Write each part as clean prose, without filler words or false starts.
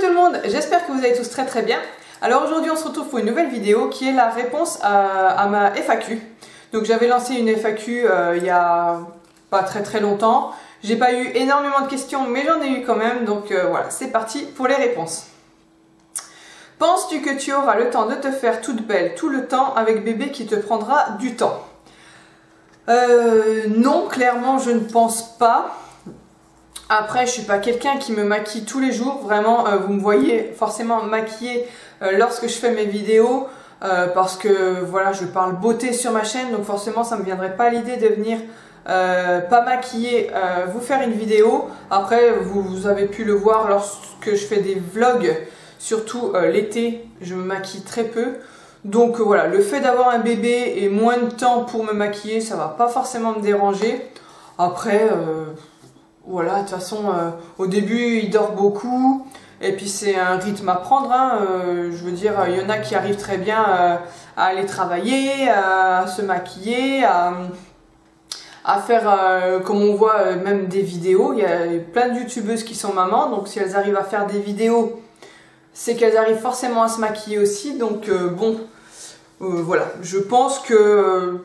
tout le monde, j'espère que vous allez tous très bien. Alors aujourd'hui on se retrouve pour une nouvelle vidéo qui est la réponse à ma FAQ. Donc j'avais lancé une FAQ il y a pas très longtemps. J'ai pas eu énormément de questions mais j'en ai eu quand même, donc voilà, c'est parti pour les réponses. Penses-tu que tu auras le temps de te faire toute belle tout le temps avec bébé qui te prendra du temps? Non, clairement je ne pense pas. Après, je suis pas quelqu'un qui me maquille tous les jours, vraiment, vous me voyez forcément maquillée lorsque je fais mes vidéos, parce que voilà, je parle beauté sur ma chaîne, donc forcément ça me viendrait pas à l'idée de venir pas maquiller, vous faire une vidéo. Après, vous avez pu le voir lorsque je fais des vlogs, surtout l'été, je me maquille très peu. Donc voilà, le fait d'avoir un bébé et moins de temps pour me maquiller, ça va pas forcément me déranger. Après... voilà, de toute façon, au début, il dort beaucoup, et puis c'est un rythme à prendre, hein, je veux dire, il y en a qui arrivent très bien à aller travailler, à se maquiller, à faire, comme on voit, même des vidéos. Il y a plein de youtubeuses qui sont mamans, donc si elles arrivent à faire des vidéos, c'est qu'elles arrivent forcément à se maquiller aussi, donc bon, voilà, je pense que...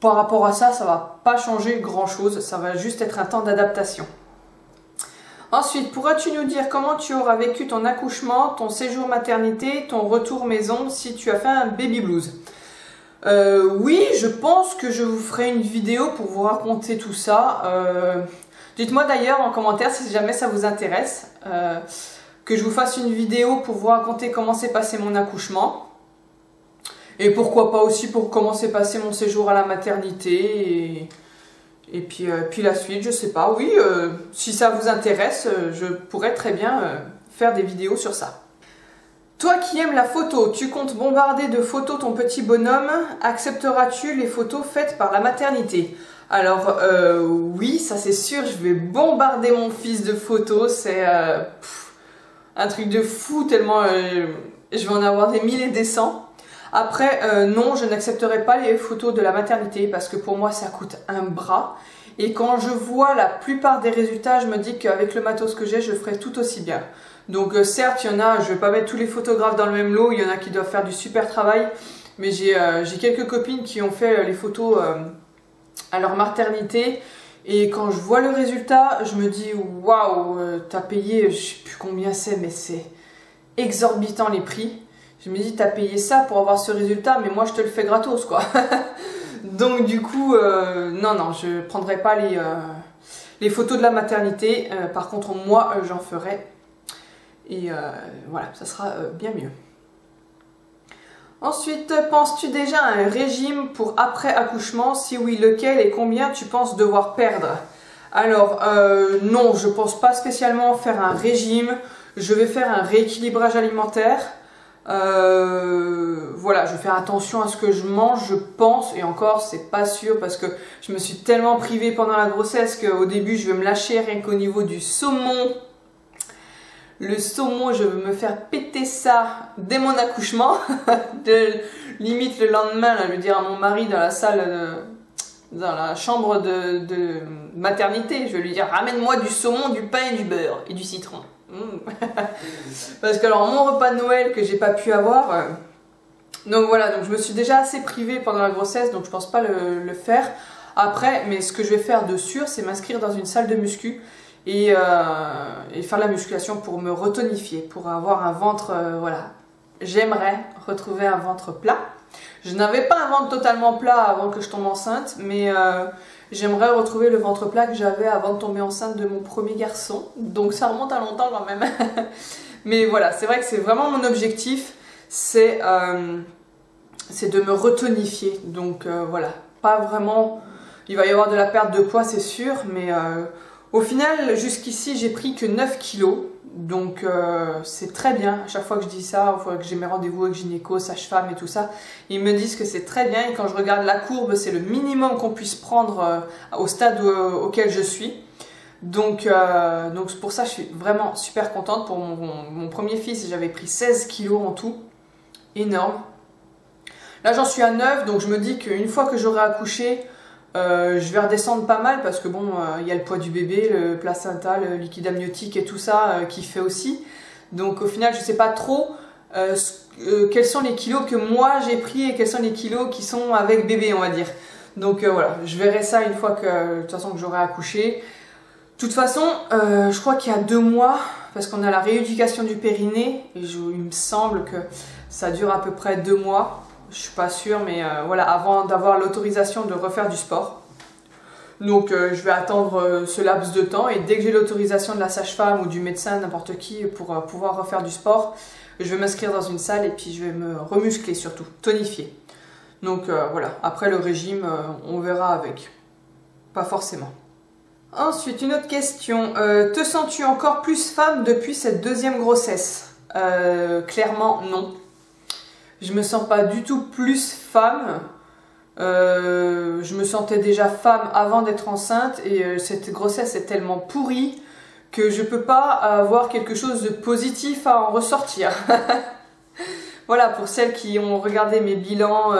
par rapport à ça, ça va pas changer grand chose, ça va juste être un temps d'adaptation. Ensuite, pourras-tu nous dire comment tu auras vécu ton accouchement, ton séjour maternité, ton retour maison si tu as fait un baby blues? Oui, je pense que je vous ferai une vidéo pour vous raconter tout ça. Dites-moi d'ailleurs en commentaire si jamais ça vous intéresse, que je vous fasse une vidéo pour vous raconter comment s'est passé mon accouchement. Et pourquoi pas aussi pour comment s'est passé mon séjour à la maternité et puis la suite, je sais pas. Oui, si ça vous intéresse, je pourrais très bien faire des vidéos sur ça. Toi qui aimes la photo, tu comptes bombarder de photos ton petit bonhomme, accepteras-tu les photos faites par la maternité? Alors oui, ça c'est sûr, je vais bombarder mon fils de photos, c'est un truc de fou tellement je vais en avoir des mille et des cents. Après, non, je n'accepterai pas les photos de la maternité parce que pour moi ça coûte un bras. Et quand je vois la plupart des résultats, je me dis qu'avec le matos que j'ai, je ferai tout aussi bien. Donc certes, il y en a, je ne vais pas mettre tous les photographes dans le même lot, il y en a qui doivent faire du super travail. Mais j'ai quelques copines qui ont fait les photos à leur maternité. Et quand je vois le résultat, je me dis waouh, t'as payé, je sais plus combien c'est, mais c'est exorbitant les prix. Je me dis, t'as payé ça pour avoir ce résultat, mais moi je te le fais gratos, quoi. Donc du coup, non, je prendrai pas les photos de la maternité. Par contre, moi, j'en ferai. Et voilà, ça sera bien mieux. Ensuite, penses-tu déjà à un régime pour après accouchement? Si oui, lequel et combien tu penses devoir perdre? Alors, non, je pense pas spécialement faire un régime. Je vais faire un rééquilibrage alimentaire. Voilà, je vais faire attention à ce que je mange, je pense, et encore c'est pas sûr parce que je me suis tellement privée pendant la grossesse qu'au début je vais me lâcher rien qu'au niveau du saumon. Le saumon, je vais me faire péter ça dès mon accouchement. Limite le lendemain, là, je vais dire à mon mari dans la salle, dans la chambre de maternité, je vais lui dire ramène-moi du saumon, du pain et du beurre et du citron. Parce que alors mon repas de Noël que j'ai pas pu avoir, donc voilà, donc je me suis déjà assez privée pendant la grossesse, donc je pense pas le faire après. Mais ce que je vais faire de sûr, c'est m'inscrire dans une salle de muscu et faire la musculation pour me retonifier, pour avoir un ventre, voilà, j'aimerais retrouver un ventre plat. Je n'avais pas un ventre totalement plat avant que je tombe enceinte, mais j'aimerais retrouver le ventre plat que j'avais avant de tomber enceinte de mon premier garçon. Donc ça remonte à longtemps quand même. Mais voilà, c'est vrai que c'est vraiment mon objectif, c'est de me retonifier. Donc voilà, pas vraiment... Il va y avoir de la perte de poids, c'est sûr, mais au final, jusqu'ici, j'ai pris que 9 kilos. Donc c'est très bien. À chaque fois que je dis ça, il faudrait que j'ai mes rendez-vous avec gynéco, sage-femme et tout ça, ils me disent que c'est très bien. Et quand je regarde la courbe, c'est le minimum qu'on puisse prendre au stade auquel je suis. Donc pour ça, je suis vraiment super contente. Pour mon premier fils, j'avais pris 16 kilos en tout. Énorme. Là, j'en suis à 9, donc je me dis qu'une fois que j'aurai accouché, je vais redescendre pas mal parce que bon, il y a le poids du bébé, le placenta, le liquide amniotique et tout ça qui fait aussi. Donc au final, je sais pas trop quels sont les kilos que moi j'ai pris et quels sont les kilos qui sont avec bébé, on va dire. Donc voilà, je verrai ça une fois que, de toute façon, que j'aurai accouché. De toute façon, je crois qu'il y a 2 mois, parce qu'on a la rééducation du périnée, et il me semble que ça dure à peu près 2 mois. Je suis pas sûre, mais voilà, avant d'avoir l'autorisation de refaire du sport. Donc je vais attendre ce laps de temps, et dès que j'ai l'autorisation de la sage-femme ou du médecin, n'importe qui, pour pouvoir refaire du sport, je vais m'inscrire dans une salle et puis je vais me remuscler surtout, tonifier. Donc voilà, après le régime, on verra avec. Pas forcément. Ensuite, une autre question. Te sens-tu encore plus femme depuis cette 2e grossesse? Clairement, non. Je me sens pas du tout plus femme. Je me sentais déjà femme avant d'être enceinte et cette grossesse est tellement pourrie que je peux pas avoir quelque chose de positif à en ressortir. Voilà, pour celles qui ont regardé mes bilans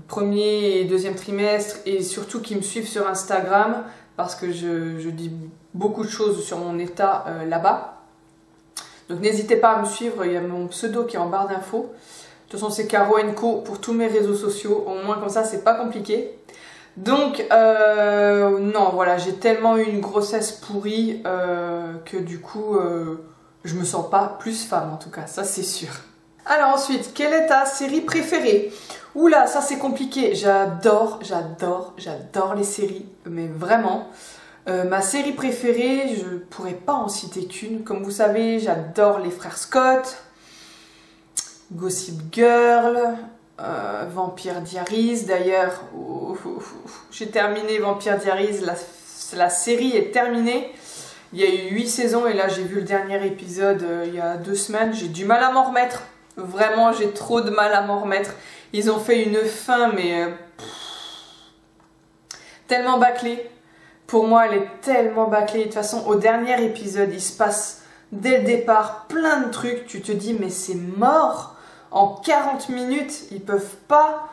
premier et 2e trimestre et surtout qui me suivent sur Instagram, parce que je dis beaucoup de choses sur mon état là-bas. Donc n'hésitez pas à me suivre, il y a mon pseudo qui est en barre d'infos. De toute façon, c'est Caro & Co pour tous mes réseaux sociaux, au moins comme ça c'est pas compliqué. Donc non, voilà, j'ai tellement eu une grossesse pourrie que du coup je me sens pas plus femme, en tout cas, ça c'est sûr. Alors ensuite, quelle est ta série préférée? Oula, ça c'est compliqué, j'adore les séries, mais vraiment. Ma série préférée, je pourrais pas en citer qu'une. Comme vous savez, j'adore les frères Scott, Gossip Girl, Vampire Diaries. D'ailleurs, j'ai terminé Vampire Diaries, la série est terminée. Il y a eu 8 saisons et là j'ai vu le dernier épisode il y a 2 semaines. J'ai du mal à m'en remettre. Vraiment, j'ai trop de mal à m'en remettre. Ils ont fait une fin, mais tellement bâclée. Pour moi, elle est tellement bâclée. De toute façon, au dernier épisode, il se passe dès le départ plein de trucs. Tu te dis, mais c'est mort. En 40 minutes, ils peuvent pas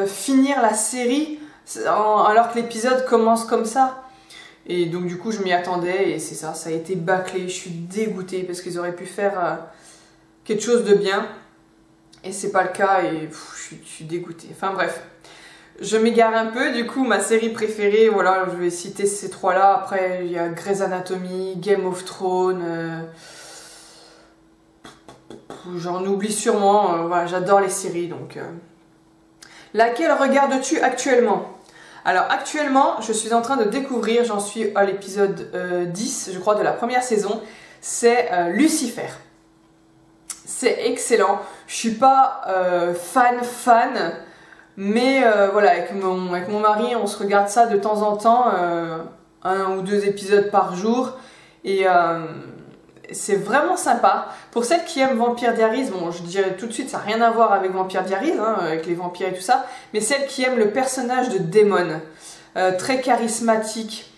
finir la série alors que l'épisode commence comme ça. Et donc du coup, je m'y attendais et c'est ça, ça a été bâclé. Je suis dégoûtée parce qu'ils auraient pu faire quelque chose de bien. Et c'est pas le cas et je suis dégoûtée. Enfin bref, je m'égare un peu. Du coup, ma série préférée, voilà, je vais citer ces 3-là. Après, il y a Grey's Anatomy, Game of Thrones. J'en oublie sûrement. Voilà, j'adore les séries. Donc, laquelle regardes-tu actuellement? Alors actuellement, je suis en train de découvrir, j'en suis à l'épisode 10, je crois, de la première saison. C'est Lucifer. C'est excellent. Je suis pas fan, mais voilà, avec mon mari, on se regarde ça de temps en temps, 1 ou 2 épisodes par jour, et c'est vraiment sympa. Pour celles qui aiment Vampire Diaries, bon, je dirais tout de suite, ça n'a rien à voir avec Vampire Diaries, hein, avec les vampires et tout ça, mais celles qui aiment le personnage de Damon, très charismatique,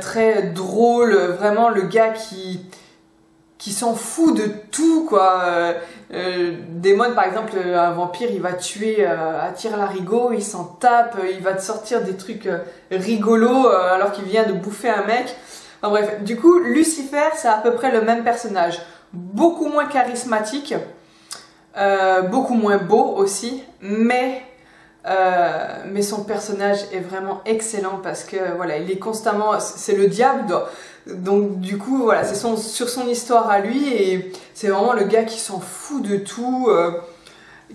très drôle, vraiment le gars qui s'en fout de tout, quoi. Damon, par exemple, un vampire, il va tuer à tire-larigot, il s'en tape, il va te sortir des trucs rigolos alors qu'il vient de bouffer un mec. Enfin, bref, du coup, Lucifer, c'est à peu près le même personnage. Beaucoup moins charismatique, beaucoup moins beau aussi, mais son personnage est vraiment excellent parce que voilà, il est constamment, c'est le diable, donc du coup voilà, c'est sur son histoire à lui et c'est vraiment le gars qui s'en fout de tout,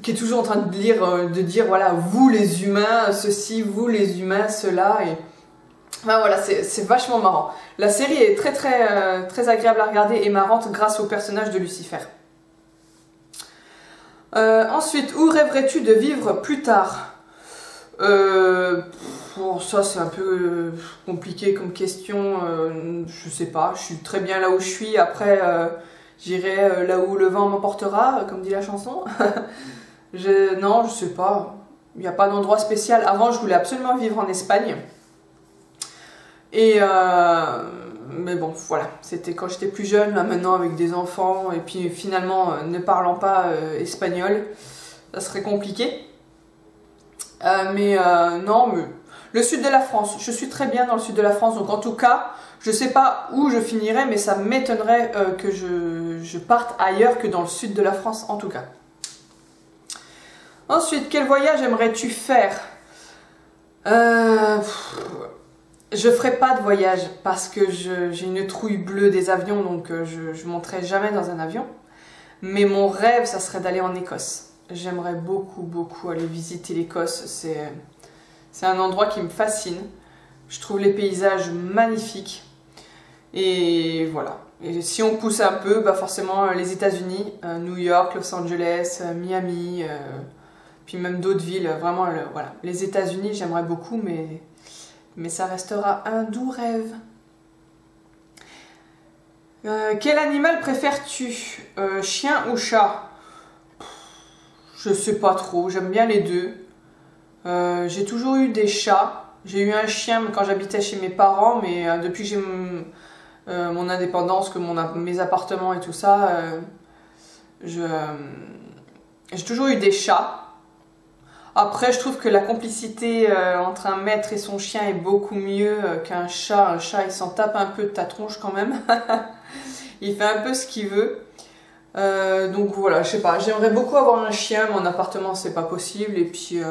qui est toujours en train de dire voilà, vous les humains ceci, vous les humains cela, et ben voilà, c'est vachement marrant. La série est très agréable à regarder et marrante grâce au personnage de Lucifer. Ensuite, où rêverais-tu de vivre plus tard? Bon, ça c'est un peu compliqué comme question, je sais pas, je suis très bien là où je suis, après j'irai là où le vent m'emportera, comme dit la chanson. Non, je sais pas, il n'y a pas d'endroit spécial. Avant je voulais absolument vivre en Espagne, et mais bon voilà, c'était quand j'étais plus jeune. Là maintenant avec des enfants et puis finalement ne parlant pas espagnol, ça serait compliqué. Non, mais le sud de la France, je suis très bien dans le sud de la France, donc en tout cas Je sais pas où je finirai, mais ça m'étonnerait que je parte ailleurs que dans le sud de la France en tout cas. Ensuite, quel voyage aimerais-tu faire? Je ferai pas de voyage parce que j'ai une trouille bleue des avions, donc je monterai jamais dans un avion. Mais mon rêve, ça serait d'aller en Écosse. J'aimerais beaucoup, beaucoup aller visiter l'Écosse. C'est un endroit qui me fascine. Je trouve les paysages magnifiques. Et voilà. Et si on pousse un peu, bah forcément les États-Unis, New York, Los Angeles, Miami, puis même d'autres villes. Vraiment, voilà. Les États-Unis, j'aimerais beaucoup, mais ça restera un doux rêve. Quel animal préfères-tu? Chien ou chat? Je sais pas trop, j'aime bien les deux. J'ai toujours eu des chats. J'ai eu un chien quand j'habitais chez mes parents, mais depuis que j'ai mon indépendance, que mes appartements et tout ça, j'ai toujours eu des chats. Après, je trouve que la complicité entre un maître et son chien est beaucoup mieux qu'un chat. Un chat, il s'en tape un peu de ta tronche quand même. Il fait un peu ce qu'il veut. Donc voilà, je sais pas, j'aimerais beaucoup avoir un chien, mon appartement c'est pas possible, et puis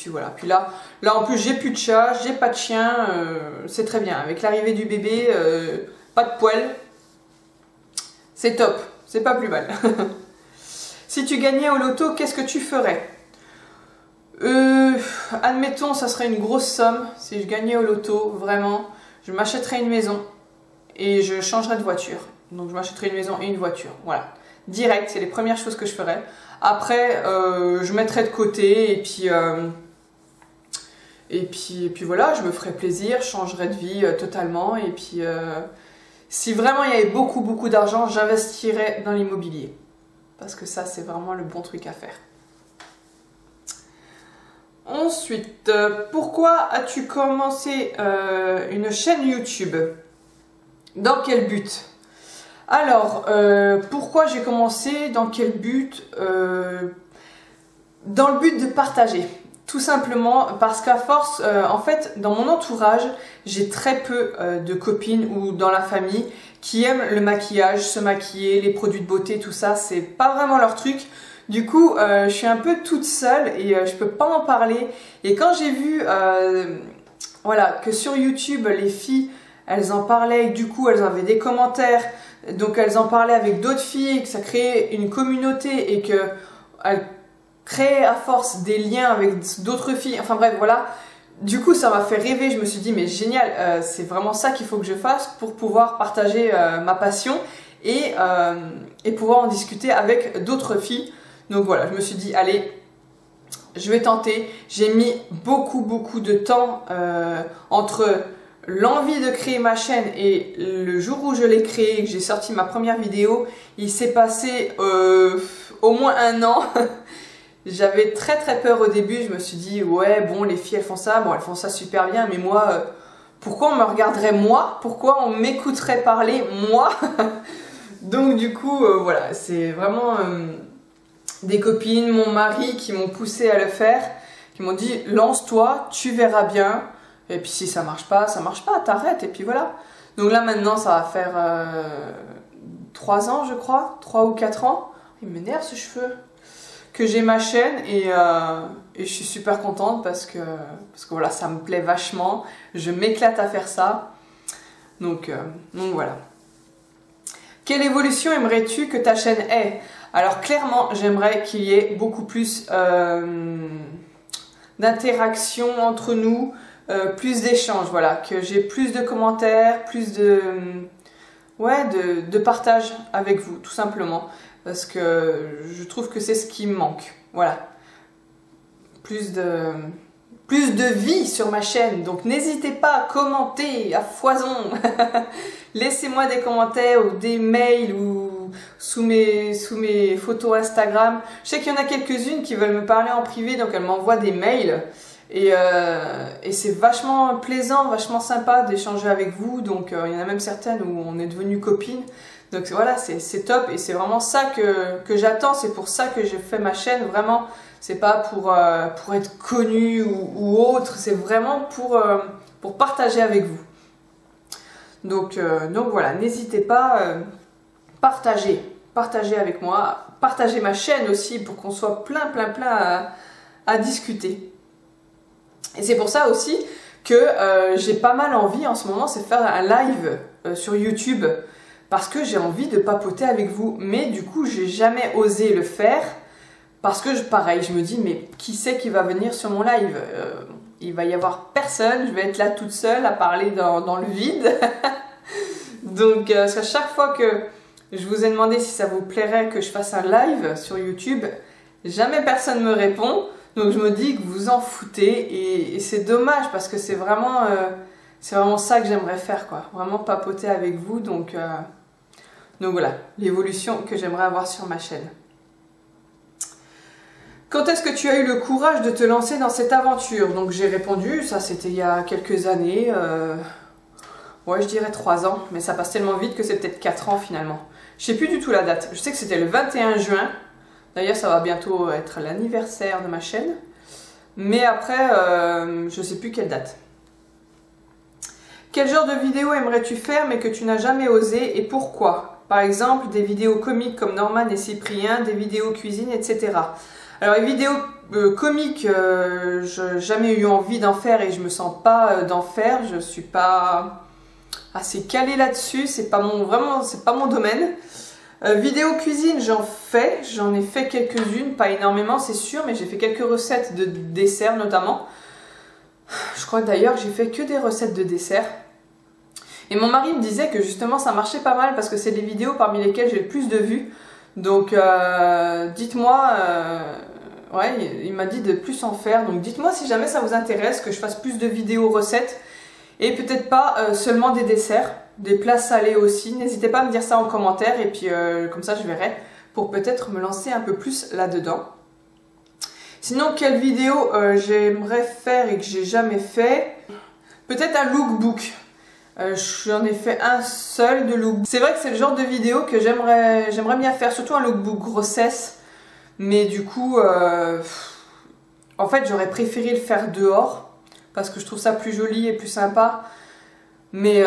voilà. Puis là en plus j'ai plus de chat, j'ai pas de chien, c'est très bien. Avec l'arrivée du bébé, pas de poils, c'est top, c'est pas plus mal. Si tu gagnais au loto, qu'est-ce que tu ferais? Admettons, ça serait une grosse somme, si je gagnais au loto, vraiment, je m'achèterais une maison et je changerais de voiture. Donc je m'achèterais une maison et une voiture, voilà. Direct, c'est les premières choses que je ferais. Après, je mettrais de côté et puis voilà, je me ferais plaisir, je changerais de vie totalement. Et puis, si vraiment il y avait beaucoup, beaucoup d'argent, j'investirais dans l'immobilier. Parce que ça, c'est vraiment le bon truc à faire. Ensuite, pourquoi as-tu commencé une chaîne YouTube? Dans quel but? Alors, pourquoi j'ai commencé? Dans quel but? Dans le but de partager. Tout simplement parce qu'à force, en fait, dans mon entourage, j'ai très peu de copines ou dans la famille qui aiment le maquillage, se maquiller, les produits de beauté, tout ça, c'est pas vraiment leur truc. Du coup, je suis un peu toute seule et je peux pas en parler. Et quand j'ai vu voilà, que sur YouTube, les filles, elles en parlaient, et du coup, elles avaient des commentaires, donc elles en parlaient avec d'autres filles, et que ça créait une communauté et qu'elles créaient à force des liens avec d'autres filles. Enfin bref, voilà. Du coup, ça m'a fait rêver. Je me suis dit, mais génial, c'est vraiment ça qu'il faut que je fasse pour pouvoir partager ma passion et pouvoir en discuter avec d'autres filles. Donc voilà, je me suis dit, allez, je vais tenter. J'ai mis beaucoup, beaucoup de temps entre l'envie de créer ma chaîne et le jour où je l'ai créée et que j'ai sorti ma première vidéo. Il s'est passé au moins 1 an. J'avais très très peur au début. Je me suis dit, ouais, bon, les filles, elles font ça. Bon, elles font ça super bien, mais moi, pourquoi on me regarderait moi? Pourquoi on m'écouterait parler moi? Donc du coup, voilà, c'est vraiment... des copines, mon mari qui m'ont poussé à le faire, qui m'ont dit lance-toi, tu verras bien, et puis si ça marche pas, t'arrêtes, et puis voilà. Donc là maintenant ça va faire 3 ans je crois, 3 ou 4 ans, il m'énerve ce cheveu, que j'ai ma chaîne et je suis super contente parce que voilà, ça me plaît vachement, je m'éclate à faire ça, donc voilà. Quelle évolution aimerais-tu que ta chaîne ait? Alors clairement, j'aimerais qu'il y ait beaucoup plus d'interaction entre nous, plus d'échanges, voilà, que j'ai plus de commentaires, plus de partage avec vous, tout simplement, parce que je trouve que c'est ce qui me manque, voilà, plus de vie sur ma chaîne. Donc n'hésitez pas à commenter à foison. Laissez-moi des commentaires ou des mails ou sous mes photos Instagram. Je sais qu'il y en a quelques-unes qui veulent me parler en privé, donc elles m'envoient des mails. Et c'est vachement plaisant, vachement sympa d'échanger avec vous. Donc il y en a même certaines où on est devenues copines. Donc voilà, c'est top et c'est vraiment ça que j'attends. C'est pour ça que j'ai fait ma chaîne, vraiment. C'est pas pour être connu ou autre, c'est vraiment pour partager avec vous. Donc voilà, n'hésitez pas, partagez avec moi, partagez ma chaîne aussi pour qu'on soit plein à discuter. Et c'est pour ça aussi que j'ai pas mal envie en ce moment, c'est de faire un live sur YouTube, parce que j'ai envie de papoter avec vous. Mais du coup, j'ai jamais osé le faire, parce que pareil, je me dis, mais qui c'est qui va venir sur mon live? Il va y avoir personne, je vais être là toute seule à parler dans le vide. Donc à chaque fois que je vous ai demandé si ça vous plairait que je fasse un live sur YouTube, jamais personne me répond. Donc je me dis que vous en foutez, et c'est dommage, parce que c'est vraiment ça que j'aimerais faire, quoi. Vraiment papoter avec vous. Donc voilà, l'évolution que j'aimerais avoir sur ma chaîne. Quand est-ce que tu as eu le courage de te lancer dans cette aventure? Donc j'ai répondu, ça c'était il y a quelques années, ouais je dirais 3 ans, mais ça passe tellement vite que c'est peut-être 4 ans finalement. Je sais plus du tout la date, je sais que c'était le 21 juin, d'ailleurs ça va bientôt être l'anniversaire de ma chaîne, mais après je sais plus quelle date. Quel genre de vidéo aimerais-tu faire mais que tu n'as jamais osé, et pourquoi? Par exemple des vidéos comiques comme Norman et Cyprien, des vidéos cuisine, etc. Alors les vidéos comiques, j'ai jamais eu envie d'en faire, et je me sens pas d'en faire. Je suis pas assez calée là-dessus, c'est pas mon domaine. Vidéo cuisine, j'en ai fait quelques-unes, pas énormément c'est sûr, mais j'ai fait quelques recettes de desserts notamment. Je crois d'ailleurs que j'ai fait que des recettes de desserts. Et mon mari me disait que justement ça marchait pas mal, parce que c'est les vidéos parmi lesquelles j'ai le plus de vues. Donc dites-moi, ouais, il m'a dit de plus en faire, donc dites-moi si jamais ça vous intéresse que je fasse plus de vidéos recettes, et peut-être pas seulement des desserts, des plats salés aussi. N'hésitez pas à me dire ça en commentaire, et puis comme ça je verrai, pour peut-être me lancer un peu plus là-dedans. Sinon, quelle vidéo j'aimerais faire et que j'ai jamais fait? Peut-être un lookbook. J'en ai fait un seul de lookbook. C'est vrai que c'est le genre de vidéo que j'aimerais bien faire, surtout un lookbook grossesse. Mais du coup, en fait, j'aurais préféré le faire dehors, parce que je trouve ça plus joli et plus sympa. Mais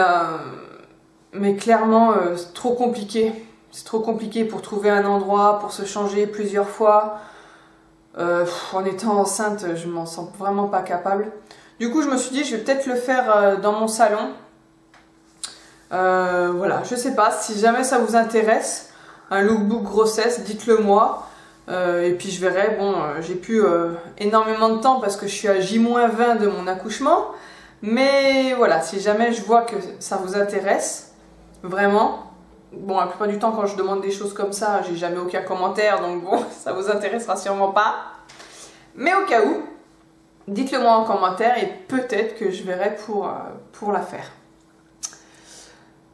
clairement, c'est trop compliqué. C'est trop compliqué pour trouver un endroit, pour se changer plusieurs fois. En étant enceinte, je m'en sens vraiment pas capable. Du coup, je me suis dit, je vais peut-être le faire dans mon salon. Voilà, je sais pas, si jamais ça vous intéresse, un lookbook grossesse, dites-le moi. Et puis je verrai. Bon, j'ai plus énormément de temps parce que je suis à J-20 de mon accouchement. Mais voilà, si jamais je vois que ça vous intéresse, vraiment. Bon, la plupart du temps quand je demande des choses comme ça, j'ai jamais aucun commentaire, donc bon, ça vous intéressera sûrement pas. Mais au cas où, dites-le moi en commentaire, et peut-être que je verrai pour la faire.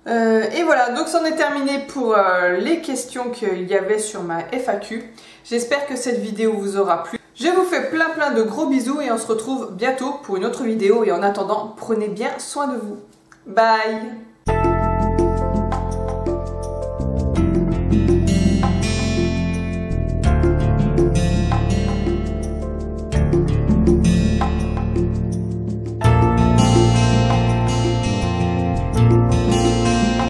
Et voilà, donc c'en est terminé pour les questions qu'il y avait sur ma FAQ. J'espère que cette vidéo vous aura plu. Je vous fais plein de gros bisous, et on se retrouve bientôt pour une autre vidéo. Et en attendant, prenez bien soin de vous. Bye!